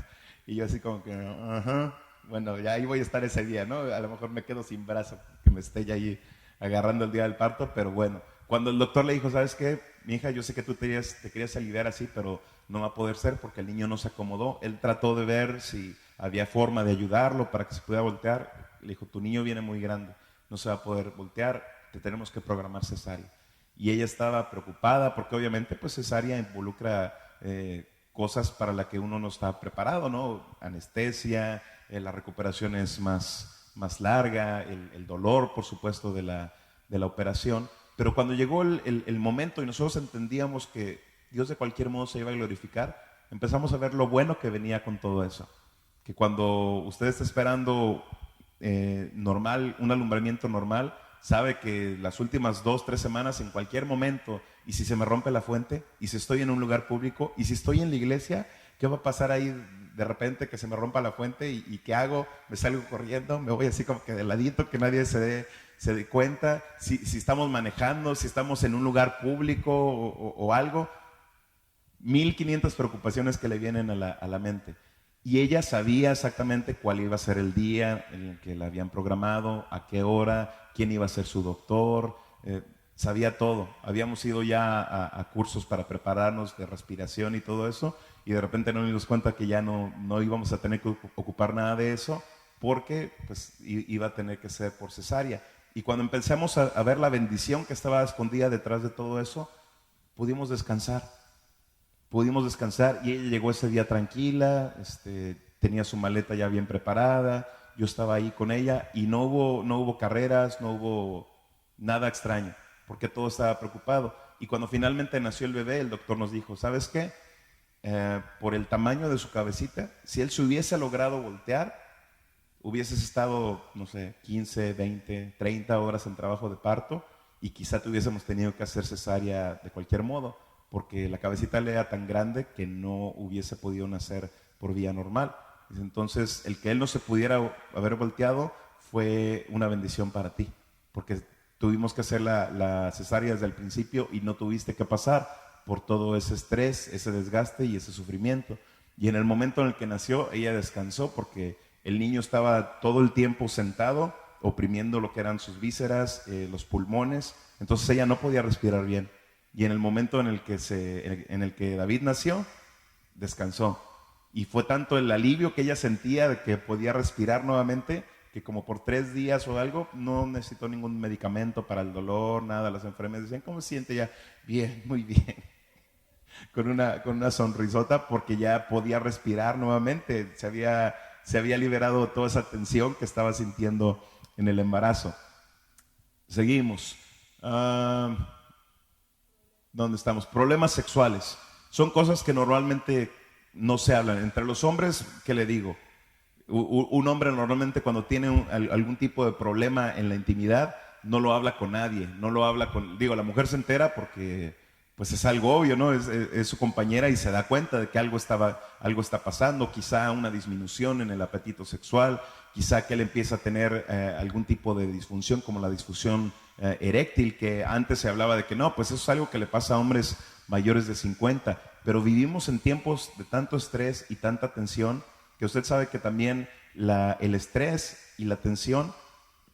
Y yo así como que, ajá, bueno, ya ahí voy a estar ese día, ¿no? A lo mejor me quedo sin brazo, que me esté ya ahí agarrando el día del parto, pero bueno. Cuando el doctor le dijo, ¿sabes qué? Mi hija, yo sé que tú te querías aliviar así, pero no va a poder ser porque el niño no se acomodó. Él trató de ver si había forma de ayudarlo para que se pudiera voltear. Le dijo, tu niño viene muy grande, no se va a poder voltear, te tenemos que programar cesárea. Y ella estaba preocupada porque obviamente pues cesárea involucra cosas para las que uno no está preparado, ¿no? Anestesia, la recuperación es más larga, el dolor, por supuesto, de la operación. Pero cuando llegó el momento y nosotros entendíamos que Dios de cualquier modo se iba a glorificar, empezamos a ver lo bueno que venía con todo eso. Que cuando usted está esperando normal, un alumbramiento normal, sabe que las últimas 2, 3 semanas, en cualquier momento, y si se me rompe la fuente, y si estoy en un lugar público, y si estoy en la iglesia, ¿qué va a pasar ahí de repente que se me rompa la fuente? ¿Y qué hago? ¿Me salgo corriendo? ¿Me voy así como que de ladito, que nadie se dé cuenta? Si estamos manejando, si estamos en un lugar público o algo, 1500 preocupaciones que le vienen a la mente. Y ella sabía exactamente cuál iba a ser el día en el que la habían programado, a qué hora, quién iba a ser su doctor, sabía todo. Habíamos ido ya a cursos para prepararnos de respiración y todo eso, y de repente nos dimos cuenta que ya no íbamos a tener que ocupar nada de eso, porque pues, iba a tener que ser por cesárea. Y cuando empezamos a ver la bendición que estaba escondida detrás de todo eso, pudimos descansar. Pudimos descansar y ella llegó ese día tranquila, tenía su maleta ya bien preparada, yo estaba ahí con ella y no hubo carreras, no hubo nada extraño, porque todo estaba preocupado. Y cuando finalmente nació el bebé, el doctor nos dijo, ¿sabes qué? Por el tamaño de su cabecita, si él se hubiese logrado voltear, hubieses estado, no sé, 15, 20, 30 horas en trabajo de parto y quizá te hubiésemos tenido que hacer cesárea de cualquier modo, porque la cabecita le era tan grande que no hubiese podido nacer por vía normal. Entonces, el que él no se pudiera haber volteado fue una bendición para ti, porque tuvimos que hacer la cesárea desde el principio y no tuviste que pasar por todo ese estrés, ese desgaste y ese sufrimiento. Y en el momento en el que nació, ella descansó porque el niño estaba todo el tiempo sentado, oprimiendo lo que eran sus vísceras, los pulmones, entonces ella no podía respirar bien. Y en el momento en el que David nació, descansó. Y fue tanto el alivio que ella sentía de que podía respirar nuevamente, que como por 3 días o algo, no necesitó ningún medicamento para el dolor, nada. Las enfermeras decían, ¿cómo se siente ya? Bien, muy bien. Con una sonrisota, porque ya podía respirar nuevamente. Se había liberado toda esa tensión que estaba sintiendo en el embarazo. Seguimos. ¿Dónde estamos? Problemas sexuales. Son cosas que normalmente no se hablan. Entre los hombres, ¿qué le digo? Un hombre normalmente cuando tiene algún tipo de problema en la intimidad, no lo habla con nadie. No lo habla con... la mujer se entera porque pues es algo obvio, ¿no? Es su compañera y se da cuenta de que algo está pasando. Quizá una disminución en el apetito sexual. Quizá que él empieza a tener algún tipo de disfunción como la disfunción eréctil, que antes se hablaba de que no, pues eso es algo que le pasa a hombres mayores de 50, pero vivimos en tiempos de tanto estrés y tanta tensión que usted sabe que también el estrés y la tensión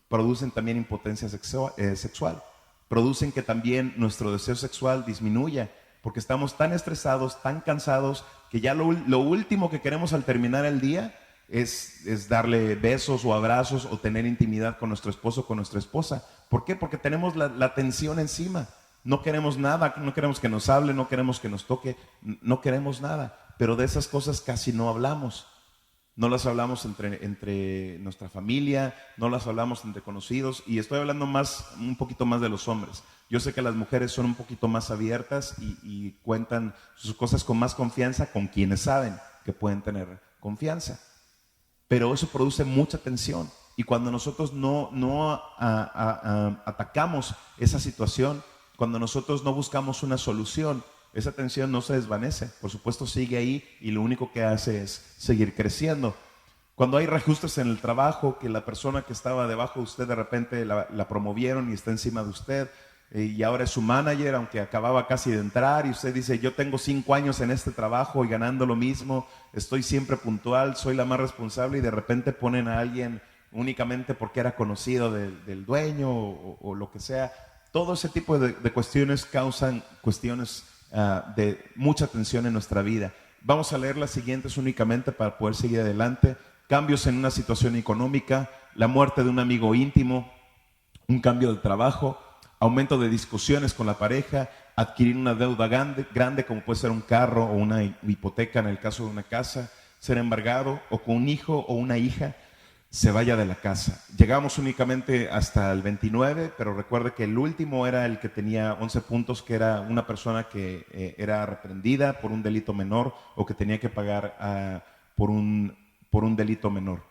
producen también impotencia sexual, producen que también nuestro deseo sexual disminuya, porque estamos tan estresados, tan cansados, que ya lo último que queremos al terminar el día es darle besos o abrazos o tener intimidad con nuestro esposo o con nuestra esposa. ¿Por qué? Porque tenemos la tensión encima. No queremos nada, no queremos que nos hable, no queremos que nos toque, no queremos nada. Pero de esas cosas casi no hablamos. No las hablamos entre nuestra familia, no las hablamos entre conocidos. Y estoy hablando un poquito más de los hombres. Yo sé que las mujeres son un poquito más abiertas y cuentan sus cosas con más confianza con quienes saben que pueden tener confianza. Pero eso produce mucha tensión. Y cuando nosotros no atacamos esa situación, cuando nosotros no buscamos una solución, esa tensión no se desvanece. Por supuesto sigue ahí y lo único que hace es seguir creciendo. Cuando hay reajustes en el trabajo, que la persona que estaba debajo de usted de repente la promovieron y está encima de usted, y ahora es su manager, aunque acababa casi de entrar, y usted dice, yo tengo 5 años en este trabajo y ganando lo mismo, estoy siempre puntual, soy la más responsable, y de repente ponen a alguien únicamente porque era conocido del dueño o lo que sea. Todo ese tipo de cuestiones causan cuestiones de mucha tensión en nuestra vida. Vamos a leer las siguientes únicamente para poder seguir adelante. Cambios en una situación económica, la muerte de un amigo íntimo, un cambio de trabajo, aumento de discusiones con la pareja, adquirir una deuda grande como puede ser un carro o una hipoteca en el caso de una casa, ser embargado o con un hijo o una hija, se vaya de la casa. Llegamos únicamente hasta el 29, pero recuerde que el último era el que tenía 11 puntos, que era una persona que era reprendida por un delito menor o que tenía que pagar por un delito menor.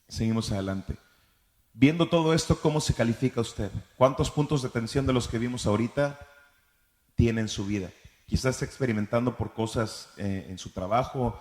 Seguimos adelante. Viendo todo esto, ¿cómo se califica usted? ¿Cuántos puntos de tensión de los que vimos ahorita tiene en su vida? Quizás está experimentando por cosas en su trabajo,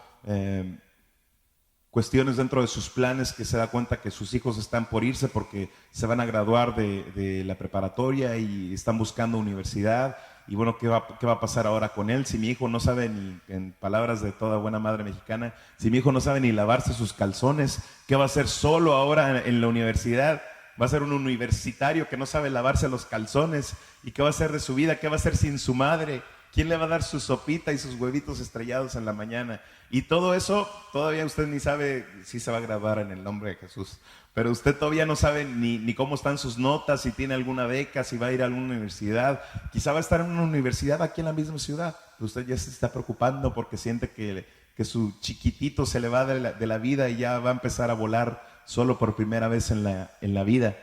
cuestiones dentro de sus planes, que se da cuenta que sus hijos están por irse porque se van a graduar de la preparatoria y están buscando universidad. Y bueno, ¿qué va a pasar ahora con él? Si mi hijo no sabe ni, en palabras de toda buena madre mexicana, si mi hijo no sabe ni lavarse sus calzones, ¿qué va a hacer solo ahora en la universidad? Va a ser un universitario que no sabe lavarse los calzones. ¿Y qué va a hacer de su vida? ¿Qué va a hacer sin su madre? ¿Quién le va a dar su sopita y sus huevitos estrellados en la mañana? Y todo eso, todavía usted ni sabe si se va a graduar en el nombre de Jesús. Pero usted todavía no sabe ni cómo están sus notas, si tiene alguna beca, si va a ir a alguna universidad. Quizá va a estar en una universidad aquí en la misma ciudad. Usted ya se está preocupando porque siente que su chiquitito se le va de la vida y ya va a empezar a volar solo por primera vez en la vida.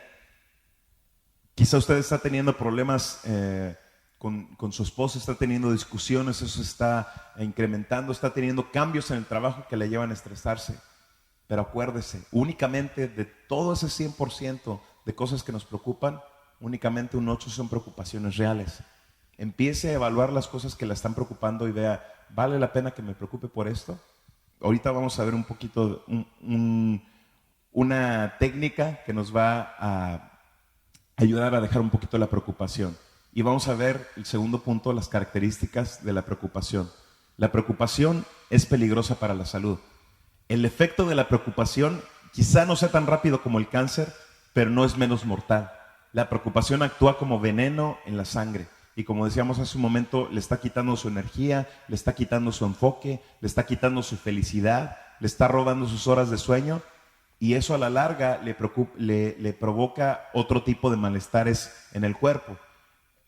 Quizá usted está teniendo problemas con su esposo, está teniendo discusiones, eso está incrementando, está teniendo cambios en el trabajo que le llevan a estresarse. Pero acuérdese, únicamente de todo ese 100% de cosas que nos preocupan, únicamente un 8% son preocupaciones reales. Empiece a evaluar las cosas que la están preocupando y vea, ¿vale la pena que me preocupe por esto? Ahorita vamos a ver un poquito, una técnica que nos va a ayudar a dejar un poquito la preocupación. Y vamos a ver el segundo punto, las características de la preocupación. La preocupación es peligrosa para la salud. El efecto de la preocupación quizá no sea tan rápido como el cáncer, pero no es menos mortal. La preocupación actúa como veneno en la sangre. Y como decíamos hace un momento, le está quitando su energía, le está quitando su enfoque, le está quitando su felicidad, le está robando sus horas de sueño. Y eso a la larga le provoca otro tipo de malestares en el cuerpo.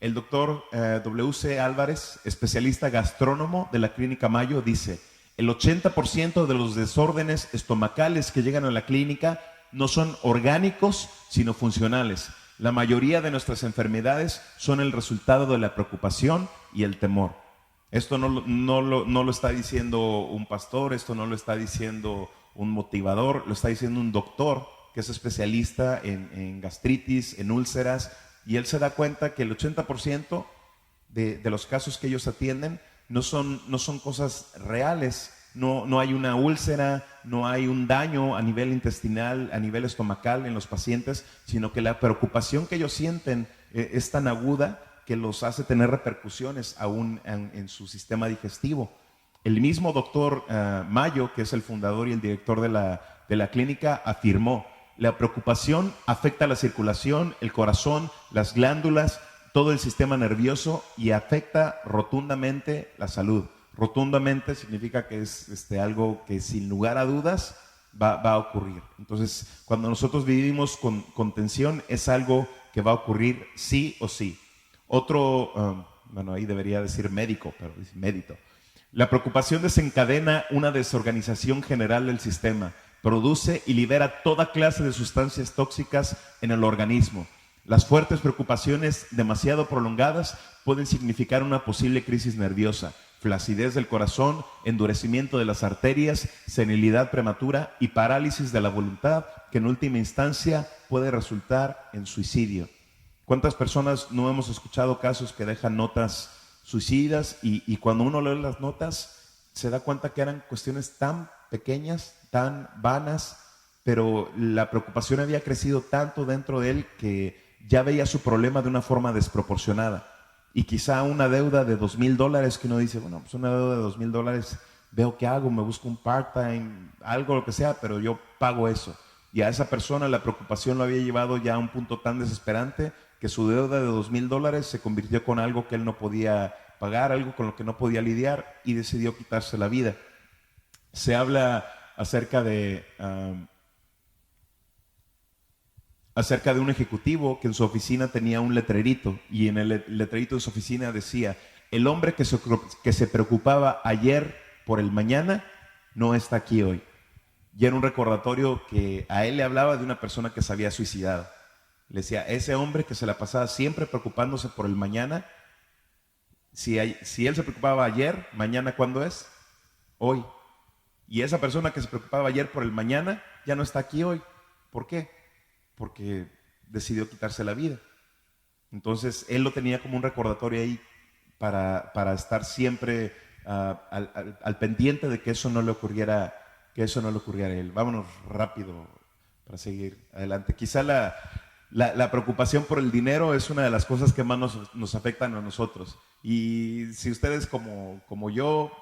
El doctor W.C. Álvarez, especialista gastrónomo de la Clínica Mayo, dice: el 80% de los desórdenes estomacales que llegan a la clínica no son orgánicos, sino funcionales. La mayoría de nuestras enfermedades son el resultado de la preocupación y el temor. Esto no lo está diciendo un pastor, esto no lo está diciendo un motivador, lo está diciendo un doctor que es especialista en gastritis, en úlceras, y él se da cuenta que el 80% de los casos que ellos atienden no son cosas reales. No hay una úlcera, no hay un daño a nivel intestinal, a nivel estomacal en los pacientes, sino que la preocupación que ellos sienten es tan aguda que los hace tener repercusiones aún en su sistema digestivo. El mismo doctor Mayo, que es el fundador y el director de la clínica, afirmó: la preocupación afecta la circulación, el corazón, las glándulas, todo el sistema nervioso y afecta rotundamente la salud. Rotundamente significa que es algo que sin lugar a dudas va a ocurrir. Entonces, cuando nosotros vivimos con tensión, es algo que va a ocurrir sí o sí. Bueno, ahí debería decir médico, pero dice médico. La preocupación desencadena una desorganización general del sistema. Produce y libera toda clase de sustancias tóxicas en el organismo. Las fuertes preocupaciones demasiado prolongadas pueden significar una posible crisis nerviosa, flacidez del corazón, endurecimiento de las arterias, senilidad prematura y parálisis de la voluntad, que en última instancia puede resultar en suicidio. ¿Cuántas personas no hemos escuchado casos que dejan notas suicidas y cuando uno lee las notas se da cuenta que eran cuestiones tan pequeñas, tan vanas, pero la preocupación había crecido tanto dentro de él que ya veía su problema de una forma desproporcionada? Y quizá una deuda de $2,000 que uno dice, bueno, pues una deuda de $2,000, veo qué hago, me busco un part-time, algo, lo que sea, pero yo pago eso. Y a esa persona la preocupación lo había llevado ya a un punto tan desesperante que su deuda de $2,000 se convirtió con algo que él no podía pagar, algo con lo que no podía lidiar, y decidió quitarse la vida. Se habla acerca de un ejecutivo que en su oficina tenía un letrerito, y en el letrerito de su oficina decía: el hombre que se preocupaba ayer por el mañana no está aquí hoy. y era un recordatorio que a él le hablaba de una persona que se había suicidado. Le decía, ese hombre que se la pasaba siempre preocupándose por el mañana, si él se preocupaba ayer, mañana ¿cuándo es? Hoy. Y esa persona que se preocupaba ayer por el mañana ya no está aquí hoy. ¿Por qué? Porque decidió quitarse la vida. Entonces él lo tenía como un recordatorio ahí para estar siempre al pendiente de que eso no le ocurriera, a él. Vámonos rápido para seguir adelante. Quizá la preocupación por el dinero es una de las cosas que más nos afectan a nosotros. Y si ustedes como yo,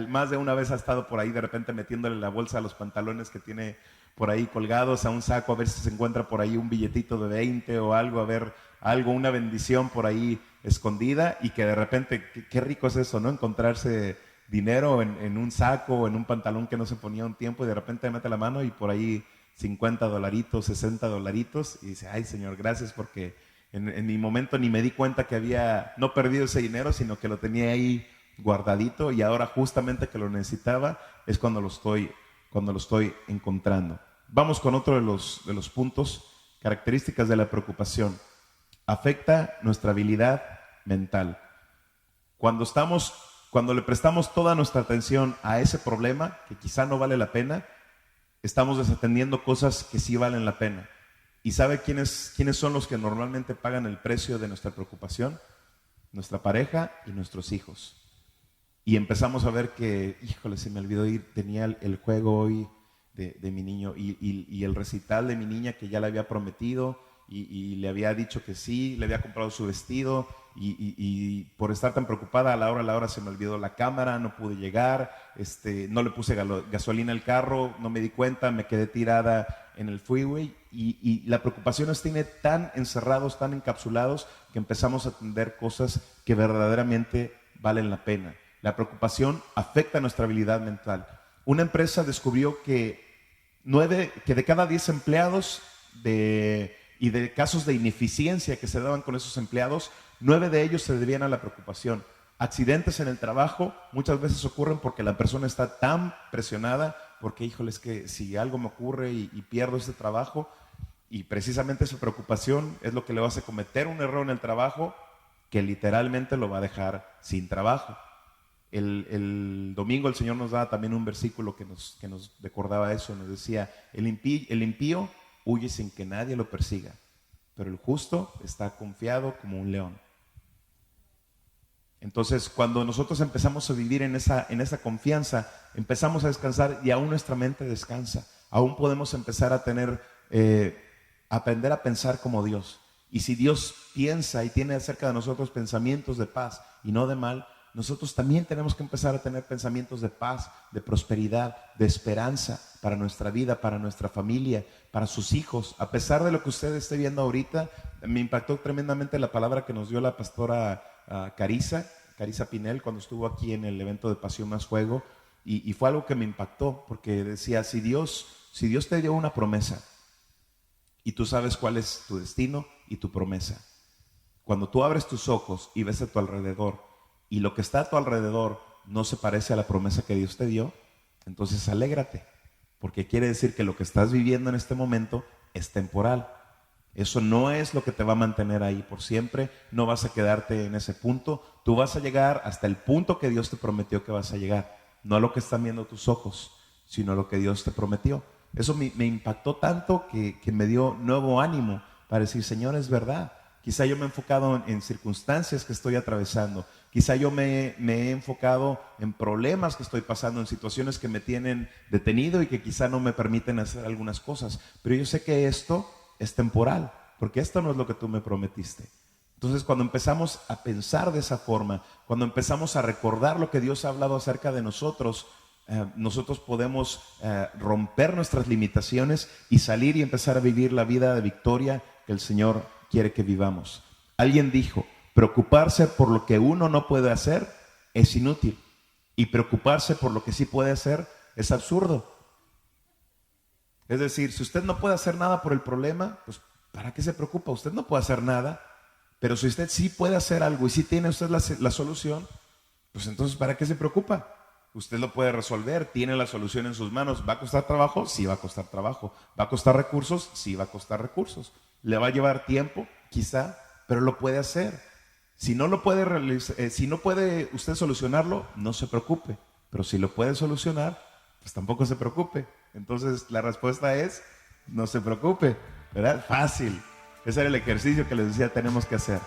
más de una vez ha estado por ahí de repente metiéndole la bolsa a los pantalones que tiene por ahí colgados a un saco, a ver si se encuentra por ahí un billetito de 20 o algo, a ver algo, una bendición por ahí escondida, y que de repente, qué rico es eso, ¿no? Encontrarse dinero en un saco o en un pantalón que no se ponía un tiempo, y de repente mete la mano y por ahí $50, $60, y dice, ay Señor, gracias, porque en mi momento ni me di cuenta que había no perdido ese dinero, sino que lo tenía ahí guardadito, y ahora justamente que lo necesitaba es cuando lo estoy encontrando. Vamos con otro de los puntos, características de la preocupación. Afecta nuestra habilidad mental. Cuando le prestamos toda nuestra atención a ese problema que quizá no vale la pena, estamos desatendiendo cosas que sí valen la pena. ¿Y sabe quiénes son los que normalmente pagan el precio de nuestra preocupación? Nuestra pareja y nuestros hijos. Y empezamos a ver que, híjole, se me olvidó ir, tenía el juego hoy de mi niño y el recital de mi niña que ya le había prometido y le había dicho que sí, le había comprado su vestido y por estar tan preocupada a la hora se me olvidó la cámara, no pude llegar, no le puse gasolina al carro, no me di cuenta, me quedé tirada en el freeway y la preocupación nos tiene tan encerrados, tan encapsulados, que empezamos a atender cosas que verdaderamente valen la pena. La preocupación afecta nuestra habilidad mental. Una empresa descubrió que de cada 10 empleados y de casos de ineficiencia que se daban con esos empleados, 9 de ellos se debían a la preocupación. Accidentes en el trabajo muchas veces ocurren porque la persona está tan presionada, porque híjole, es que si algo me ocurre y pierdo este trabajo, y precisamente esa preocupación es lo que le va a hacer cometer un error en el trabajo que literalmente lo va a dejar sin trabajo. El domingo el Señor nos daba también un versículo que nos recordaba eso. Nos decía, el impío huye sin que nadie lo persiga, pero el justo está confiado como un león. Entonces, cuando nosotros empezamos a vivir en esa confianza, empezamos a descansar, y aún nuestra mente descansa. Aún podemos empezar a aprender a pensar como Dios. Y si Dios piensa y tiene acerca de nosotros pensamientos de paz y no de mal, nosotros también tenemos que empezar a tener pensamientos de paz, de prosperidad, de esperanza para nuestra vida, para nuestra familia, para sus hijos. A pesar de lo que usted esté viendo ahorita, me impactó tremendamente la palabra que nos dio la pastora Carissa Pinel cuando estuvo aquí en el evento de Pasión Más Fuego, y fue algo que me impactó, porque decía, si Dios te dio una promesa y tú sabes cuál es tu destino y tu promesa, cuando tú abres tus ojos y ves a tu alrededor y lo que está a tu alrededor no se parece a la promesa que Dios te dio, entonces alégrate, porque quiere decir que lo que estás viviendo en este momento es temporal. Eso no es lo que te va a mantener ahí por siempre, no vas a quedarte en ese punto, tú vas a llegar hasta el punto que Dios te prometió que vas a llegar, no a lo que están viendo tus ojos, sino a lo que Dios te prometió. Eso me impactó tanto que me dio nuevo ánimo para decir, Señor, es verdad. Quizá yo me he enfocado en circunstancias que estoy atravesando. Quizá yo me he enfocado en problemas que estoy pasando, en situaciones que me tienen detenido y que quizá no me permiten hacer algunas cosas. Pero yo sé que esto es temporal, porque esto no es lo que tú me prometiste. Entonces, cuando empezamos a pensar de esa forma, cuando empezamos a recordar lo que Dios ha hablado acerca de nosotros, nosotros podemos romper nuestras limitaciones y salir y empezar a vivir la vida de victoria que el Señor quiere que vivamos. Alguien dijo, preocuparse por lo que uno no puede hacer es inútil, y preocuparse por lo que sí puede hacer es absurdo. Es decir, si usted no puede hacer nada por el problema, pues ¿para qué se preocupa? Usted no puede hacer nada, pero si usted sí puede hacer algo y sí tiene usted la solución, pues entonces ¿para qué se preocupa? Usted lo puede resolver, tiene la solución en sus manos. ¿Va a costar trabajo? Sí, va a costar trabajo. ¿Va a costar recursos? Sí, va a costar recursos. ¿Le va a llevar tiempo? Quizá, pero lo puede hacer. Si no lo puede si no puede usted solucionarlo, no se preocupe. Pero si lo puede solucionar, pues tampoco se preocupe. Entonces la respuesta es, no se preocupe, ¿verdad? Fácil. Ese era el ejercicio que les decía tenemos que hacer.